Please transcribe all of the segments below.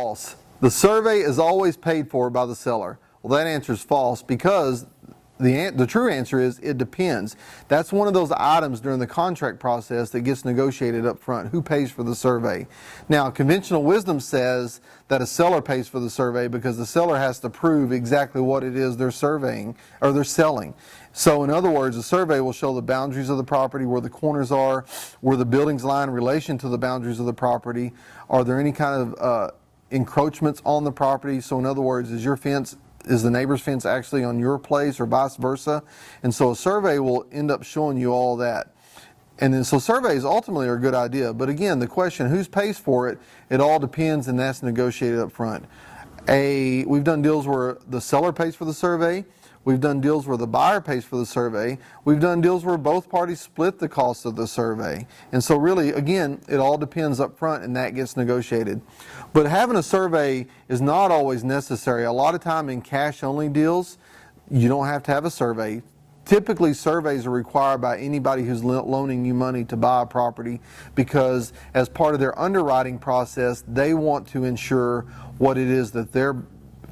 false. The survey is always paid for by the seller. Well, that answer is false because the true answer is it depends. That's one of those items during the contract process that gets negotiated up front. Who pays for the survey? Now, conventional wisdom says that a seller pays for the survey because the seller has to prove exactly what it is they're surveying or they're selling. So in other words, the survey will show the boundaries of the property, where the corners are, where the buildings lie in relation to the boundaries of the property. Are there any kind of encroachments on the property? So in other words, is the neighbor's fence actually on your place or vice versa? And so a survey will end up showing you all that. And then so surveys ultimately are a good idea. But again, the question, who pays for it, it all depends, and that's negotiated up front. We've done deals where the seller pays for the survey. We've done deals where the buyer pays for the survey. We've done deals where both parties split the cost of the survey. And so really, again, it all depends up front, and that gets negotiated. But having a survey is not always necessary. A lot of time in cash-only deals, you don't have to have a survey. Typically, surveys are required by anybody who's loaning you money to buy a property because as part of their underwriting process, they want to ensure what it is that they're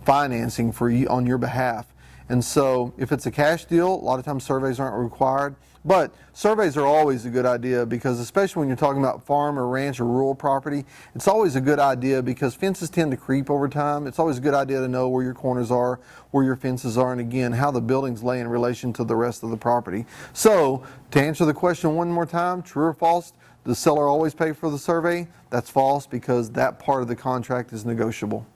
financing for you on your behalf. And so if it's a cash deal, a lot of times surveys aren't required. But surveys are always a good idea because especially when you're talking about farm or ranch or rural property, it's always a good idea because fences tend to creep over time. It's always a good idea to know where your corners are, where your fences are, and again, how the buildings lay in relation to the rest of the property. So to answer the question one more time, true or false, the seller always pays for the survey? That's false because that part of the contract is negotiable.